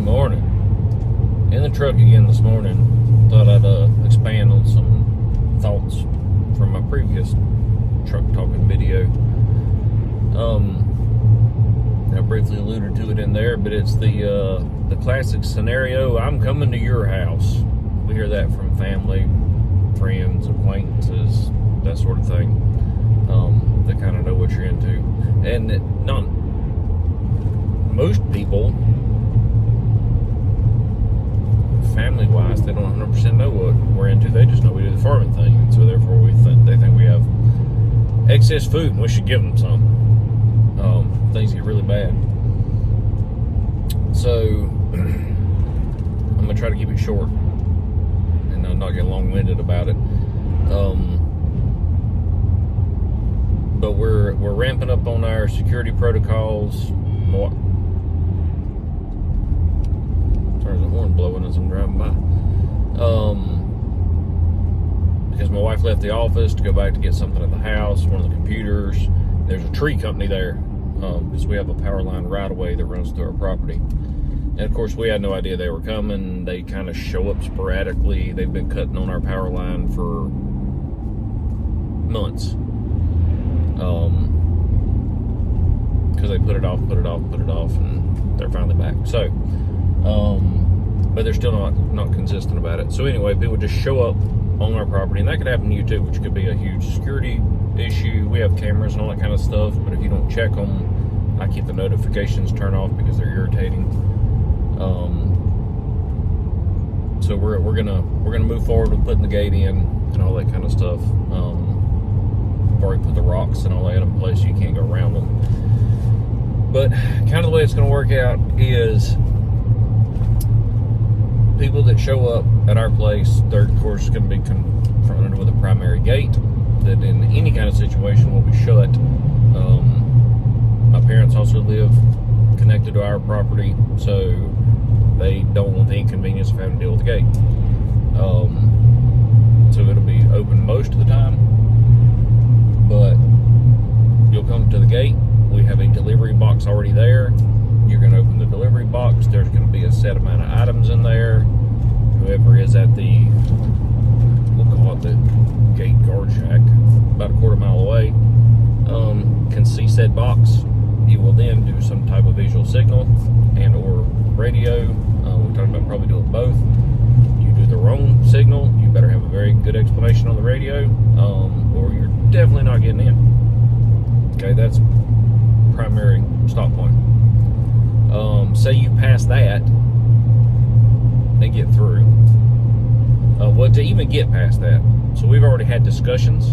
morning. In the truck again this morning. Thought I'd expand on some thoughts from my previous truck talking video. I briefly alluded to it in there, but it's the classic scenario, I'm coming to your house. We hear that from family, friends, acquaintances, that sort of thing. They kind of know what you're into. And not most people, family-wise, they don't 100% know what we're into. They just know we do the farming thing, and so therefore they think we have excess food and we should give them some. Things get really bad. So I'm gonna try to keep it short and not get long-winded about it. But we're ramping up on our security protocols. There's a horn blowing as I'm driving by. Because my wife left the office to go back to get something at the house, one of the computers. There's a tree company there, because we have a power line right away that runs through our property. And of course, we had no idea they were coming. They kind of show up sporadically. They've been cutting on our power line for months. Because they put it off, and they're finally back. So, but they're still not consistent about it. So anyway, people just show up on our property, and that could happen to you too, which could be a huge security issue. We have cameras and all that kind of stuff, but if you don't check them, I keep the notifications turned off because they're irritating. So we're gonna move forward with putting the gate in and all that kind of stuff. I've already put the rocks and all that in place so you can't go around them. But kind of the way it's going to work out is people that show up at our place, they're of course going to be confronted with a primary gate that in any kind of situation will be shut. My parents also live connected to our property, so they don't want the inconvenience of having to deal with the gate. So it'll be open most of the time, but you'll come to the gate. We have a delivery box already there. You're going to open the delivery box. There's going to be a set amount of items in there. Whoever is at we'll call it the gate guard shack, about a quarter mile away, can see said box. You will then do some type of visual signal and or radio. We're talking about probably doing both. You do the wrong signal, you better have a very good explanation on the radio, or you're definitely not getting in. Okay, that's primary stop point. Say you pass that and get through. To even get past that, so we've already had discussions,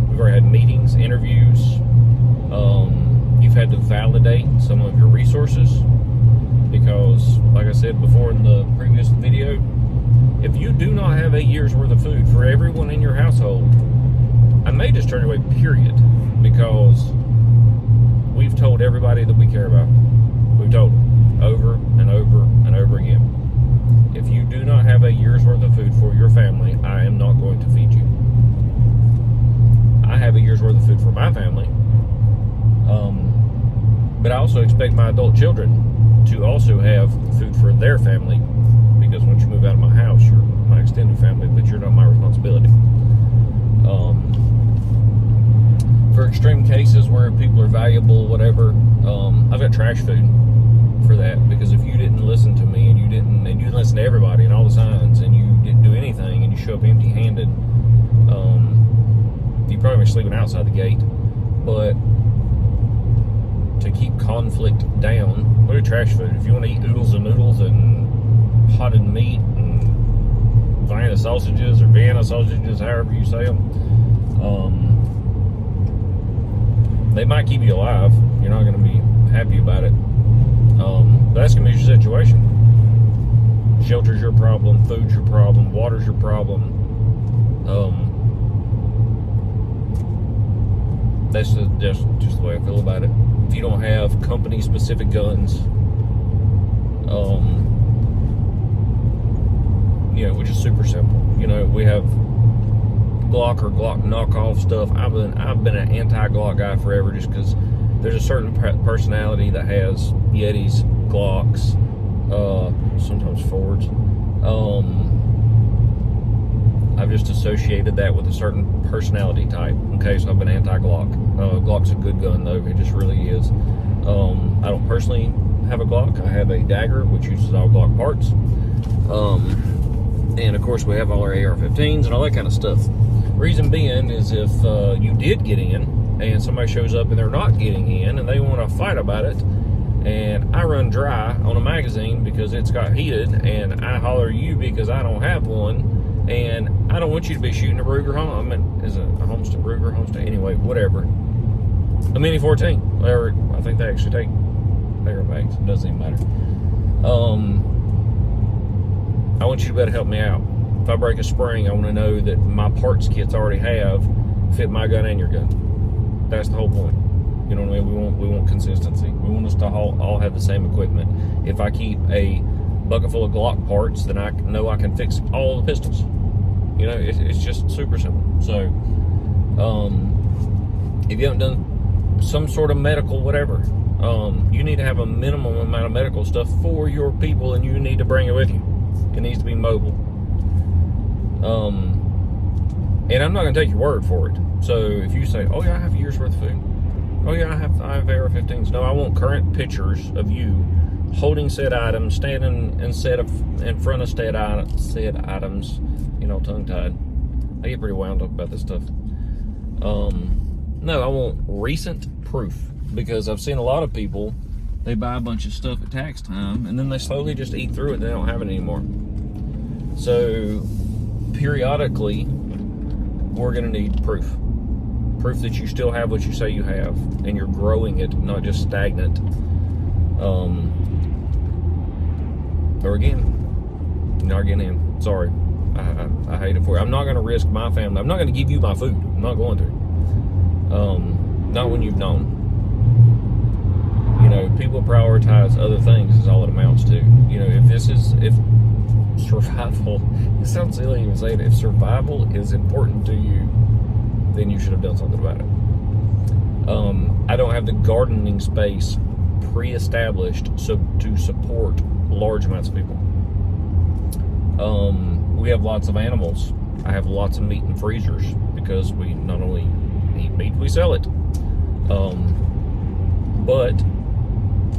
we've already had meetings, interviews. You've had to validate some of your resources because, like I said before in the previous video, if you do not have 8 years worth of food for everyone in your household, I may just turn away, period, because we've told everybody that we care about. We've told them over and over and over again. If you do not have 8 years worth of food for your family, I am not going to feed you. I have 8 years worth of food for my family, but I also expect my adult children to also have food for their family, because once you move out of my house, you're my extended family, but you're not my responsibility. For extreme cases where people are valuable, whatever, I've got trash food for that, because if you didn't listen to me and you didn't listen to everybody and all the signs and you didn't do anything and you show up empty-handed, you probably be sleeping outside the gate. But to keep conflict down, look at trash food. If you want to eat oodles and noodles and potted meat and Vienna sausages or Vienna sausages, however you say them, they might keep you alive. You're not going to be happy about it. But that's going to be your situation. Shelter's your problem, food's your problem, water's your problem. That's just the way I feel about it. If you don't have company-specific guns, which is super simple. We have Glock or Glock knockoff stuff. I've been an anti-Glock guy forever, just because there's a certain personality that has Yetis, Glocks, sometimes forwards. I've just associated that with a certain personality type. Okay, so I've been anti-Glock. Glock's a good gun, though. It just really is. I don't personally have a Glock. I have a dagger, which uses all Glock parts. And of course, we have all our AR-15s and all that kind of stuff. Reason being is if you did get in and somebody shows up and they're not getting in and they want to fight about it, and I run dry on a magazine because it's got heated, and I holler at you because I don't have one, and I don't want you to be shooting a Ruger, is it a Homestead, Ruger, Homestead, anyway, whatever. A Mini 14, or I think they actually take bigger mags, it doesn't even matter. I want you to be able to help me out. If I break a spring, I want to know that my parts kits I already have fit my gun and your gun. That's the whole point. You know what I mean? We want consistency. We want us to all have the same equipment. If I keep a bucket full of Glock parts, then I know I can fix all the pistols. You know, it's just super simple. So, if you haven't done some sort of medical whatever, you need to have a minimum amount of medical stuff for your people, and you need to bring it with you. It needs to be mobile. And I'm not going to take your word for it. So if you say, oh yeah, I have a year's worth of food. Oh yeah, I have AR-15s. No, I want current pictures of you holding said items, standing in front of said items, you know, tongue-tied. I get pretty wound up about this stuff. No, I want recent proof, because I've seen a lot of people, they buy a bunch of stuff at tax time and then they slowly just eat through it. They don't have it anymore. So periodically, we're going to need proof that you still have what you say you have, and you're growing it, not just stagnant. Or again, you're not getting in. Sorry, I hate it for you. I'm not going to risk my family. I'm not going to give you my food. I'm not going to. Not when you've known. You know, people prioritize other things is all it amounts to. You know, if survival, it sounds silly even saying it, if survival is important to you, then you should have done something about it. I don't have the gardening space pre-established to support large amounts of people. We have lots of animals. I have lots of meat in freezers because we not only eat meat, we sell it. But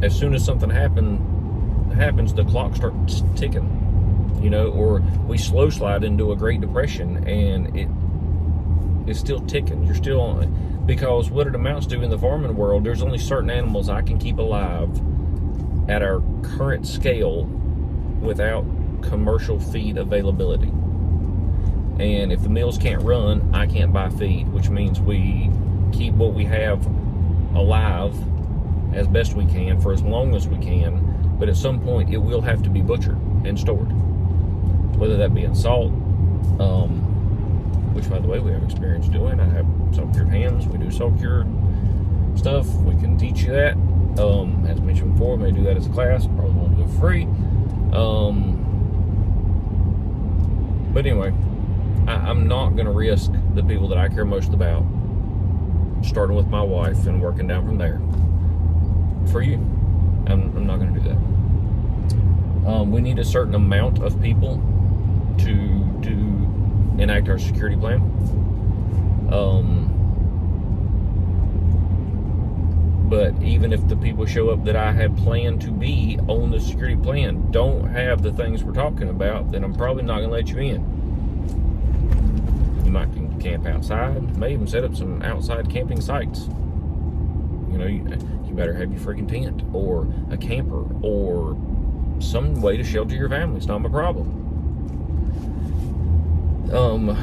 as soon as something happens, the clock starts ticking, you know, or we slow slide into a Great Depression and it's still ticking. You're still on it. Because what it amounts to in the farming world, there's only certain animals I can keep alive at our current scale without commercial feed availability. And if the mills can't run, I can't buy feed, which means we keep what we have alive as best we can for as long as we can, but at some point it will have to be butchered and stored, whether that be in salt, which by the way we have experience doing. I have salt cured hams. We do salt cured stuff. We can teach you that. As mentioned before, we may do that as a class. Probably won't do it free. But anyway, I'm not going to risk the people that I care most about, starting with my wife and working down from there, for you. I'm not going to do that. We need a certain amount of people to enact our security plan. But even if the people show up that I had planned to be on the security plan don't have the things we're talking about, then I'm probably not going to let you in. You might camp outside, may even set up some outside camping sites. You know, you better have your freaking tent or a camper or some way to shelter your family. It's not my problem.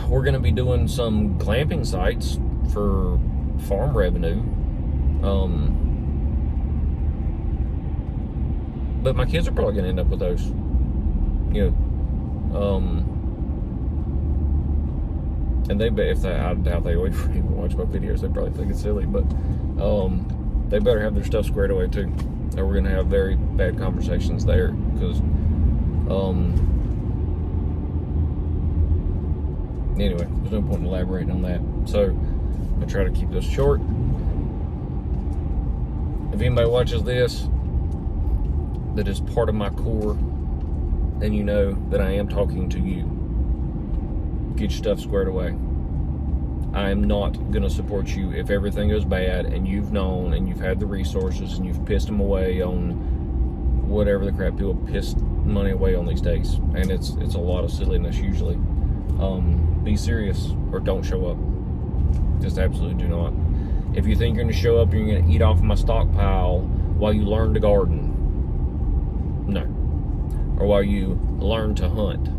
We're going to be doing some glamping sites for farm revenue. But my kids are probably going to end up with those. You know, and I doubt they would even watch my videos. They probably think it's silly, but they better have their stuff squared away too, or we're going to have very bad conversations there, because anyway, there's no point in elaborating on that. So I'm going to try to keep this short. If anybody watches this, that is part of my core, and you know that I am talking to you. Get your stuff squared away. I am not going to support you if everything goes bad and you've known and you've had the resources and you've pissed them away on whatever the crap people piss money away on these days. And it's a lot of silliness usually. Be serious or don't show up. Just absolutely do not. If you think you're going to show up and you're going to eat off of my stockpile while you learn to garden, no. Or while you learn to hunt,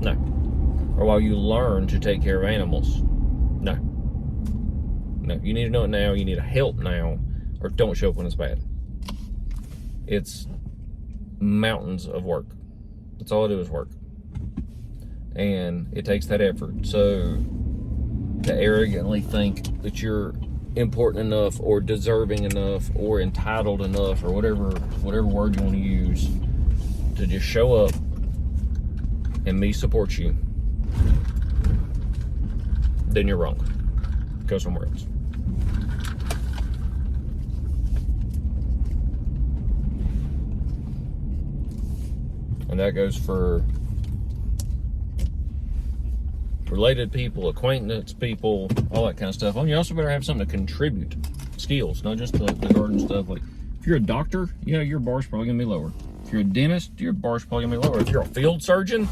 no. Or while you learn to take care of animals, no. No, you need to know it now, you need help now, or don't show up when it's bad. It's mountains of work. That's all I do is work. And it takes that effort. So to arrogantly think that you're important enough or deserving enough or entitled enough or whatever word you want to use to just show up and me support you, then you're wrong. Go somewhere else. And that goes for related people, acquaintance people, all that kind of stuff. You also better have something to contribute. Skills, not just the garden stuff. Like, if you're a doctor, yeah, your bar's probably gonna be lower. If you're a dentist, your bar's probably gonna be lower. If you're a field surgeon,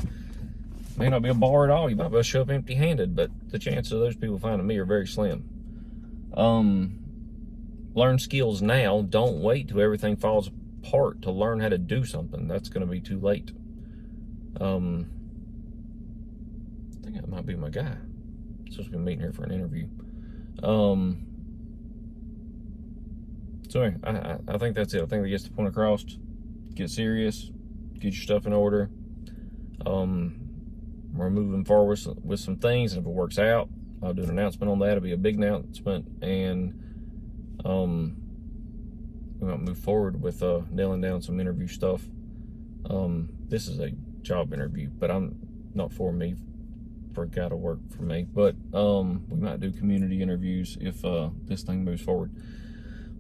may not be a bar at all. You might be able to show up empty-handed, but the chances of those people finding me are very slim. Learn skills now. Don't wait till everything falls apart to learn how to do something. That's gonna be too late. I think that might be my guy. Supposed to be meeting here for an interview. So anyway, I think that's it. I think that gets the point across. Get serious. Get your stuff in order. We're moving forward with some things, and if it works out, I'll do an announcement on that. It'll be a big announcement, and we might move forward with nailing down some interview stuff. This is a job interview, but I'm not for me. For a guy to work for me, but we might do community interviews if this thing moves forward.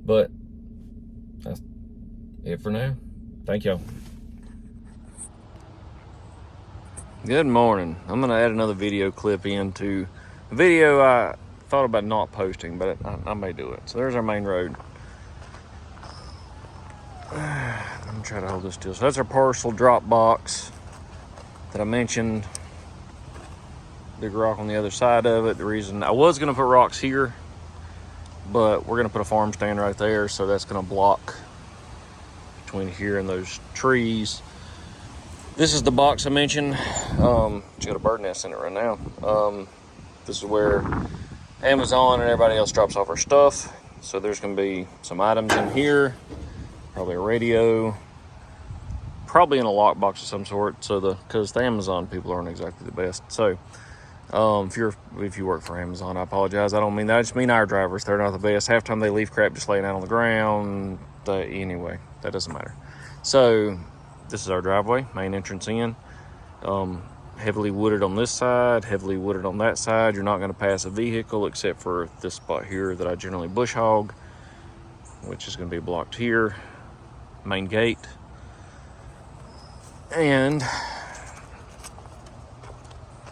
But that's it for now. Thank y'all. Good morning. I'm gonna add another video clip into a video I thought about not posting, but I may do it. So there's our main road. I'm gonna try to hold this still. So that's our parcel drop box that I mentioned. Big rock on the other side of it. The reason I was gonna put rocks here, but we're gonna put a farm stand right there, so that's gonna block between here and those trees. This is the box I mentioned. It's got a bird nest in it right now. This is where Amazon and everybody else drops off our stuff. So there's gonna be some items in here, probably a radio, probably in a lockbox of some sort. So because the Amazon people aren't exactly the best. So if you work for Amazon, I apologize. I don't mean that. I just mean our drivers. They're not the best. Half the time they leave crap just laying out on the ground. Anyway, that doesn't matter. So this is our driveway, main entrance in. Heavily wooded on this side, heavily wooded on that side. You're not going to pass a vehicle except for this spot here that I generally bush hog, which is going to be blocked here. Main gate. And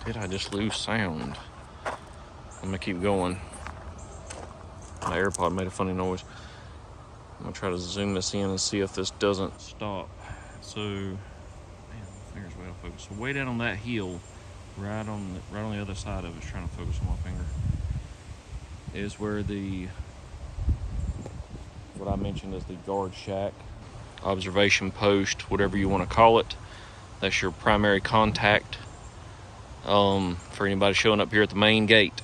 did I just lose sound? I'm gonna keep going. My AirPod made a funny noise. I'm gonna try to zoom this in and see if this doesn't stop. So, man, my finger's way off focus. So way down on that hill, right on the other side of it, trying to focus on my finger, is where what I mentioned as the guard shack, observation post, whatever you want to call it. That's your primary contact. For anybody showing up here at the main gate.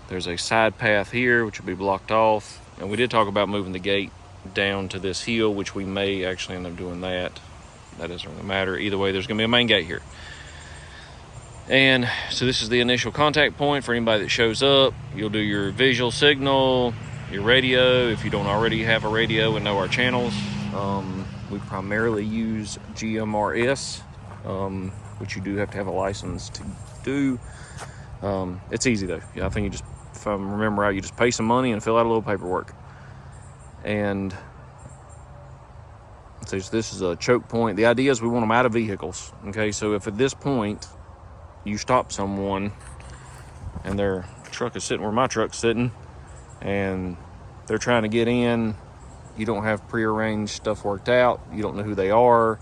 There's a side path here which will be blocked off, and we did talk about moving the gate down to this hill, which we may actually end up doing that. That doesn't really matter. Either way, there's gonna be a main gate here. And so this is the initial contact point for anybody that shows up. You'll do your visual signal, your radio, if you don't already have a radio and know our channels. We primarily use GMRS, which you do have to have a license to do. It's easy though. I think you just, if I remember right, you just pay some money and fill out a little paperwork. And So this is a choke point. The idea is we want them out of vehicles. Okay, so if at this point you stop someone and their truck is sitting where my truck's sitting and they're trying to get in, you don't have prearranged stuff worked out, you don't know who they are,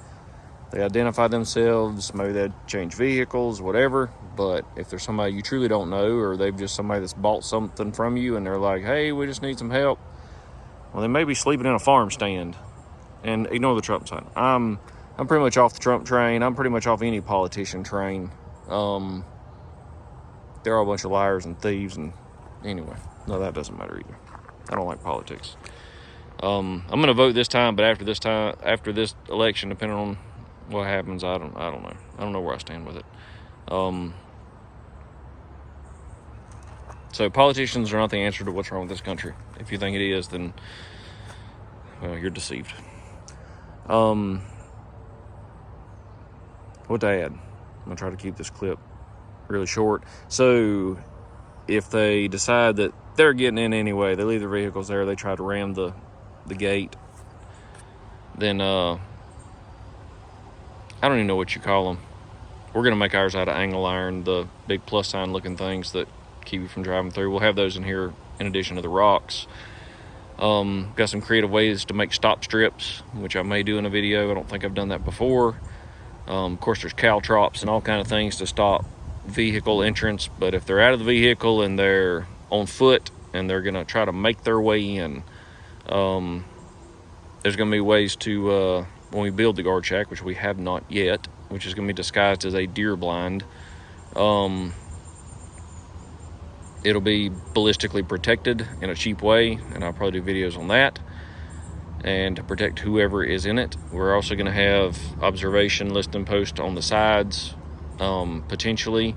they identify themselves, maybe they change vehicles, whatever. But if there's somebody you truly don't know, or they've just somebody that's bought something from you and they're like, hey, we just need some help, well, they may be sleeping in a farm stand. And ignore the Trump sign. I'm pretty much off the Trump train. I'm pretty much off any politician train. They're all a bunch of liars and thieves. And anyway, no, that doesn't matter either. I don't like politics. I'm gonna vote this time, but after this election, depending on what happens, I don't know. I don't know where I stand with it. So politicians are not the answer to what's wrong with this country. If you think it is, then well, you're deceived. What to add? I'm gonna try to keep this clip really short. So if they decide that they're getting in anyway, they leave their vehicles there, they try to ram the gate, then I don't even know what you call them. We're gonna make ours out of angle iron, the big plus sign looking things that keep you from driving through. We'll have those in here in addition to the rocks. Got some creative ways to make stop strips, which I may do in a video. I don't think I've done that before. Of course, there's caltrops and all kind of things to stop vehicle entrance. But if they're out of the vehicle and they're on foot and they're gonna try to make their way in, there's gonna be ways to, when we build the guard shack, which we have not yet, which is gonna be disguised as a deer blind, it'll be ballistically protected in a cheap way, and I'll probably do videos on that. And to protect whoever is in it, we're also going to have observation listening posts on the sides, potentially.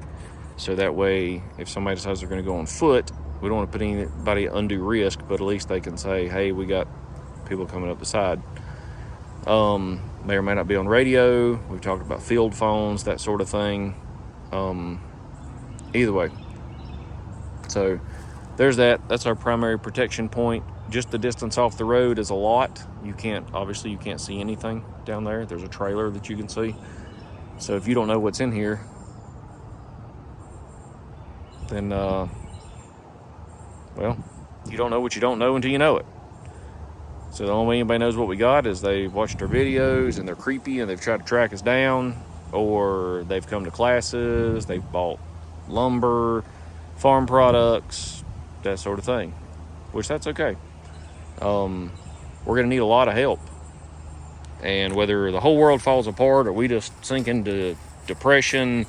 So that way, if somebody decides they're going to go on foot, we don't want to put anybody at undue risk, but at least they can say, hey, we got people coming up the side. May or may not be on radio. We've talked about field phones, that sort of thing. Either way. So there's that. That's our primary protection point. Just the distance off the road is a lot. Obviously you can't see anything down there. There's a trailer that you can see. So if you don't know what's in here, then, well, you don't know what you don't know until you know it. So the only way anybody knows what we got is they've watched our videos and they're creepy and they've tried to track us down, or they've come to classes, they've bought lumber, farm products, that sort of thing, which that's okay. We're gonna need a lot of help, and whether the whole world falls apart or we just sink into depression,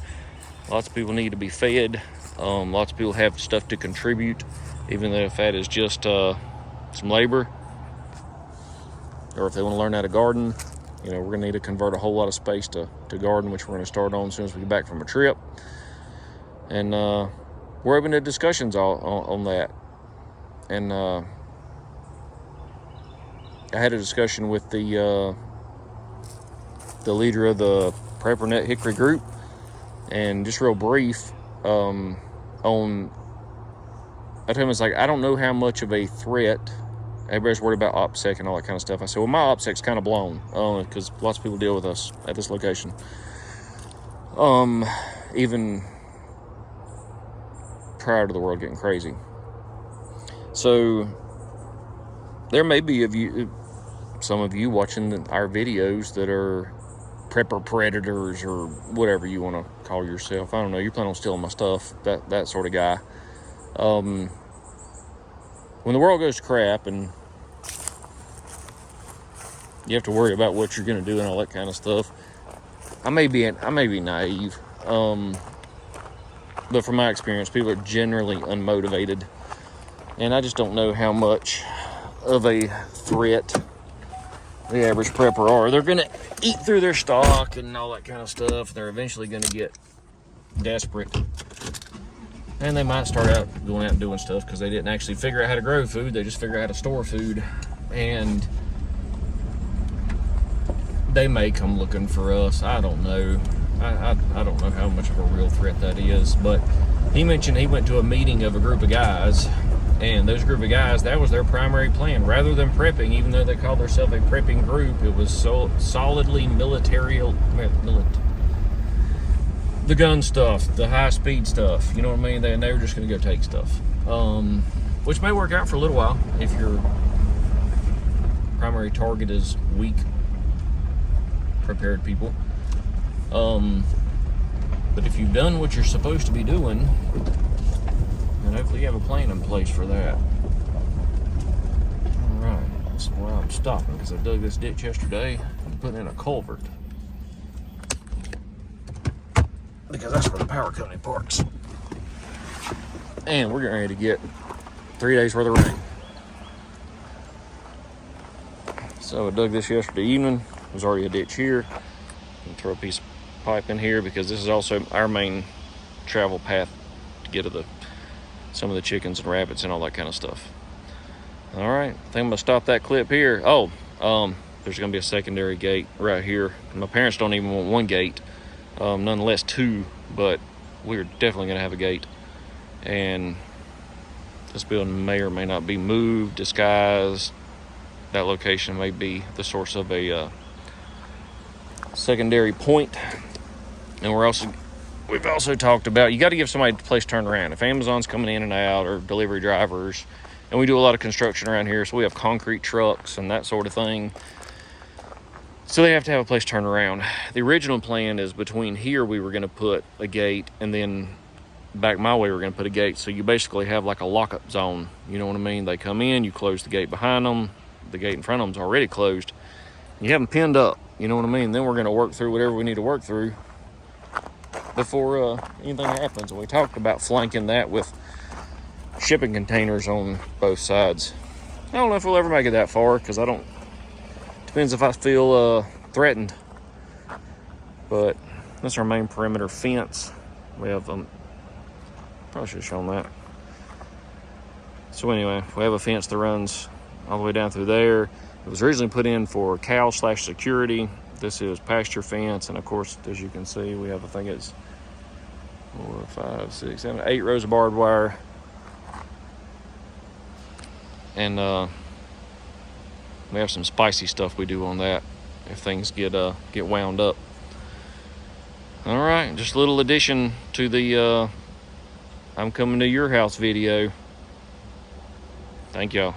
lots of people need to be fed. Lots of people have stuff to contribute, even though if that is just some labor, or if they want to learn how to garden. We're gonna need to convert a whole lot of space to garden, which we're gonna start on as soon as we get back from a trip. And we're open to discussions on that. And I had a discussion with the leader of the PrepperNet Hickory group, and just real brief I told him, it's like, I don't know how much of a threat. Everybody's worried about opsec and all that kind of stuff. I said, well, my opsec's kind of blown, because lots of people deal with us at this location. Even prior to the world getting crazy. So there may be some of you watching our videos that are prepper predators or whatever you want to call yourself. I don't know. You plan on stealing my stuff, that sort of guy. When the world goes to crap and you have to worry about what you're going to do and all that kind of stuff, I may be naive. But from my experience, people are generally unmotivated. And I just don't know how much of a threat the average prepper are. They're going to eat through their stock and all that kind of stuff. They're eventually going to get desperate. And they might start out going out and doing stuff because they didn't actually figure out how to grow food. They just figured out how to store food. And they may come looking for us. I don't know. I don't know how much of a real threat that is. But he mentioned he went to a meeting of a group of guys, And those group of guys, that was their primary plan. Rather than prepping, even though they called themselves a prepping group, it was so solidly the gun stuff, the high speed stuff. You know what I mean? They were just going to go take stuff, which may work out for a little while if your primary target is weak, prepared people. But if you've done what you're supposed to be doing, then hopefully you have a plan in place for that. Alright, that's where I'm stopping, because I dug this ditch yesterday and put in a culvert. Because that's where the power company parks. And we're getting ready to get 3 days worth of rain. So I dug this yesterday evening. There's already a ditch here. And throw a piece of pipe in here, because this is also our main travel path to get to some of the chickens and rabbits and all that kind of stuff. All right, I think I'm gonna stop that clip here. There's gonna be a secondary gate right here. My parents don't even want one gate, nonetheless two, but we're definitely gonna have a gate. And this building may or may not be moved, disguised. That location may be the source of a secondary point. And we've also talked about, you got to give somebody a place to turn around. If Amazon's coming in and out, or delivery drivers, and we do a lot of construction around here, so we have concrete trucks and that sort of thing, so they have to have a place to turn around. The original plan is between here we were going to put a gate, and then back my way we're going to put a gate, so you basically have like a lockup zone. You know what I mean? They come in, you close the gate behind them, the gate in front of them's already closed, you have them pinned up. You know what I mean? Then we're going to work through whatever we need to work through before anything happens. And we talked about flanking that with shipping containers on both sides. I don't know if we'll ever make it that far, because depends if I feel threatened. But that's our main perimeter fence. We have probably should have shown that. So anyway, we have a fence that runs all the way down through there. It was originally put in for cow/security. This is pasture fence, and of course, as you can see, we have, I think it's 4, 5, 6, 7, 8 rows of barbed wire. And we have some spicy stuff we do on that if things get wound up. All right, just a little addition to the I'm coming to your house video. Thank y'all.